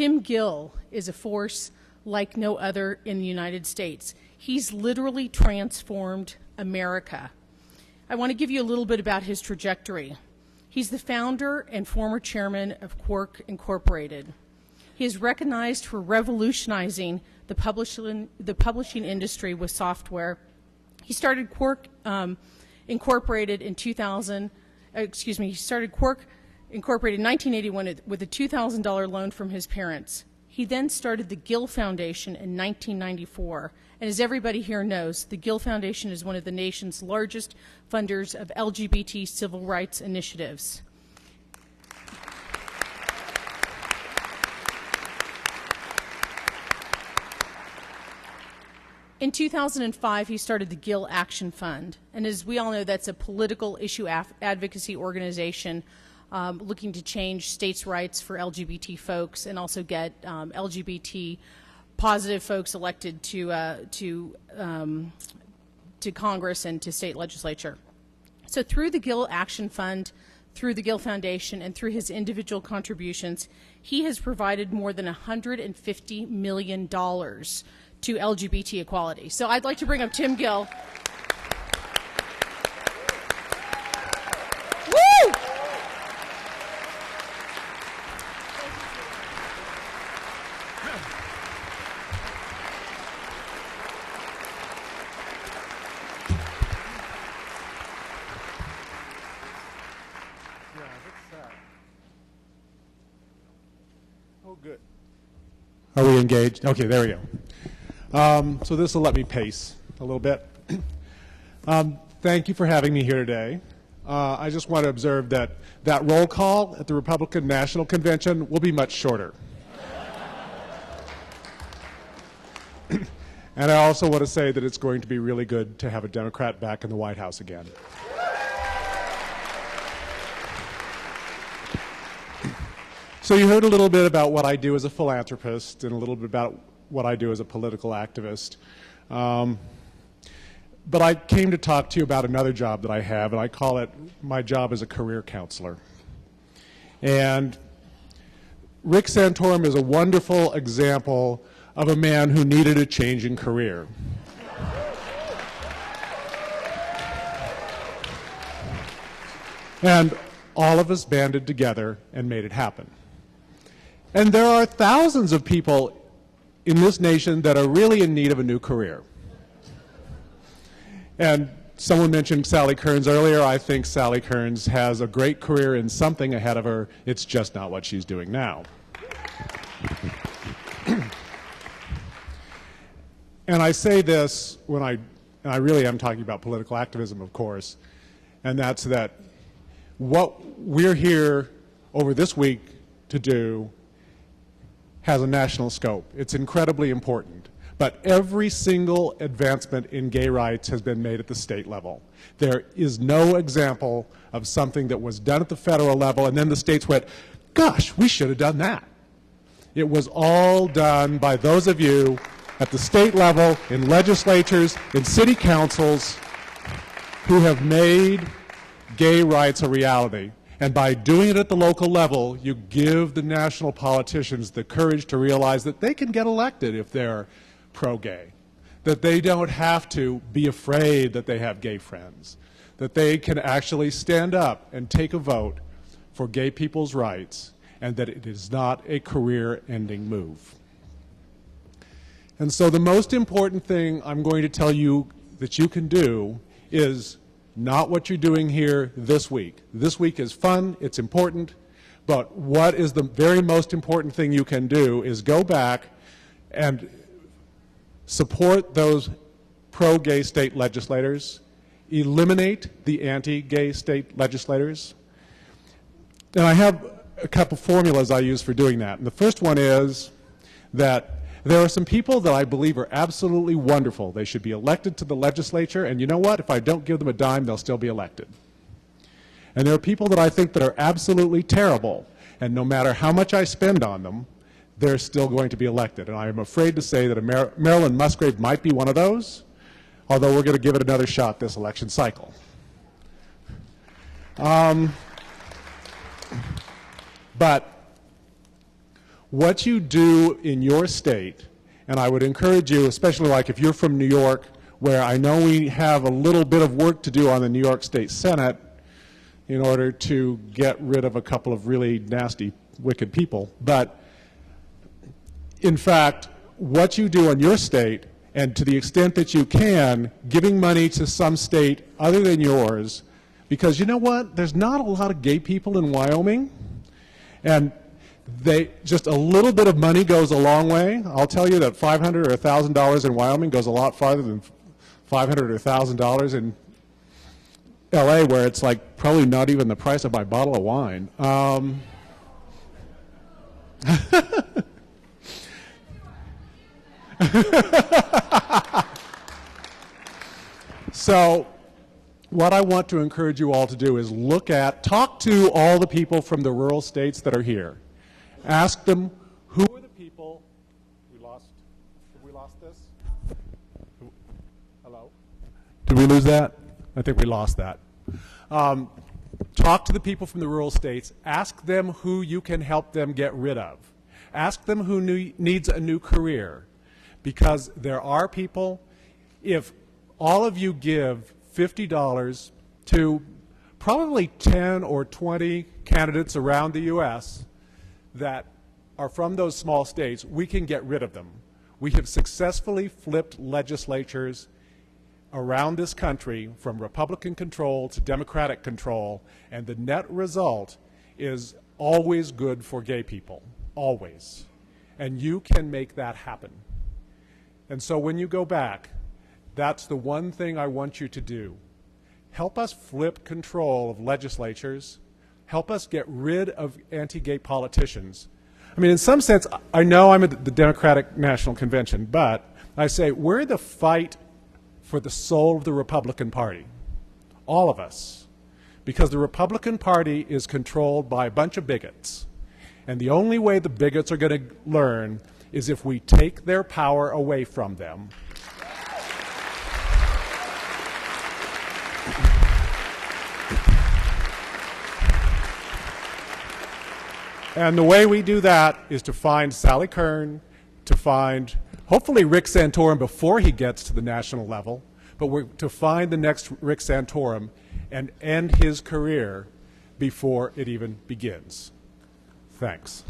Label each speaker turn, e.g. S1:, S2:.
S1: Tim Gill is a force like no other in the United States. He's literally transformed America. I want to give you a little bit about his trajectory. He's the founder and former chairman of Quark Incorporated. He is recognized for revolutionizing the publishing industry with software. He started Quark Incorporated in 2000. He started Quark Incorporated in 1981 with a $2,000 loan from his parents. He then started the Gill Foundation in 1994. And as everybody here knows, the Gill Foundation is one of the nation's largest funders of LGBT civil rights initiatives. In 2005, he started the Gill Action Fund, and as we all know, that's a political issue advocacy organization looking to change states' rights for LGBT folks and also get LGBT positive folks elected to Congress and to state legislature. So through the Gill Action Fund, through the Gill Foundation, and through his individual contributions, he has provided more than $150 million to LGBT equality. So I'd like to bring up Tim Gill. Woo!
S2: Oh, good. Are we engaged? Okay, there we go. So this will let me pace a little bit. Thank you for having me here today. I just want to observe that roll call at the Republican National Convention will be much shorter. And I also want to say that it's going to be really good to have a Democrat back in the White House again. So you heard a little bit about what I do as a philanthropist and a little bit about what I do as a political activist. But I came to talk to you about another job that I have, and I call it my job as a career counselor. And Rick Santorum is a wonderful example of a man who needed a change in career. And all of us banded together and made it happen. And there are thousands of people in this nation that are really in need of a new career. And someone mentioned Sally Kearns earlier. I think Sally Kearns has a great career and something ahead of her. It's just not what she's doing now. And I say this when and I really am talking about political activism, of course, and that's that what we're here over this week to do has a national scope. It's incredibly important. But every single advancement in gay rights has been made at the state level. There is no example of something that was done at the federal level and then the states went, gosh, we should have done that. It was all done by those of you at the state level, in legislatures, in city councils, who have made gay rights a reality. And by doing it at the local level, you give the national politicians the courage to realize that they can get elected if they're pro-gay, that they don't have to be afraid that they have gay friends, that they can actually stand up and take a vote for gay people's rights, and that it is not a career-ending move. And so the most important thing I'm going to tell you that you can do is not what you're doing here this week. This week is fun, it's important, but what is the very most important thing you can do is go back and support those pro-gay state legislators, eliminate the anti-gay state legislators. And I have a couple formulas I use for doing that. And the first one is that there are some people that I believe are absolutely wonderful. They should be elected to the legislature, and you know what? If I don't give them a dime, they'll still be elected. And there are people that I think that are absolutely terrible, and no matter how much I spend on them, they're still going to be elected. And I am afraid to say that Marilyn Musgrave might be one of those, although we're going to give it another shot this election cycle. But what you do in your state, and I would encourage you, especially like if you're from New York, where I know we have a little bit of work to do on the New York State Senate in order to get rid of a couple of really nasty, wicked people. But in fact, what you do in your state, and to the extent that you can, giving money to some state other than yours, because you know what? There's not a lot of gay people in Wyoming, and just a little bit of money goes a long way. I'll tell you that $500 or $1,000 in Wyoming goes a lot farther than $500 or $1,000 in LA, where it's like probably not even the price of my bottle of wine. So what I want to encourage you all to do is talk to all the people from the rural states that are here. Ask them, who are the people, did we lost this? Hello? Did we lose that? I think we lost that. Talk to the people from the rural states. Ask them who you can help them get rid of. Ask them who needs a new career. Because there are people, if all of you give $50 to probably 10 or 20 candidates around the U.S. that are from those small states, we can get rid of them. We have successfully flipped legislatures around this country from Republican control to Democratic control, and the net result is always good for gay people, always. And you can make that happen. And so when you go back, that's the one thing I want you to do. Help us flip control of legislatures. Help us get rid of anti-gay politicians. I mean, in some sense, I know I'm at the Democratic National Convention, but I say we're the fight for the soul of the Republican Party, all of us, because the Republican Party is controlled by a bunch of bigots. And the only way the bigots are going to learn is if we take their power away from them. And the way we do that is to find Sally Kern, to find hopefully Rick Santorum before he gets to the national level, but we're to find the next Rick Santorum and end his career before it even begins. Thanks.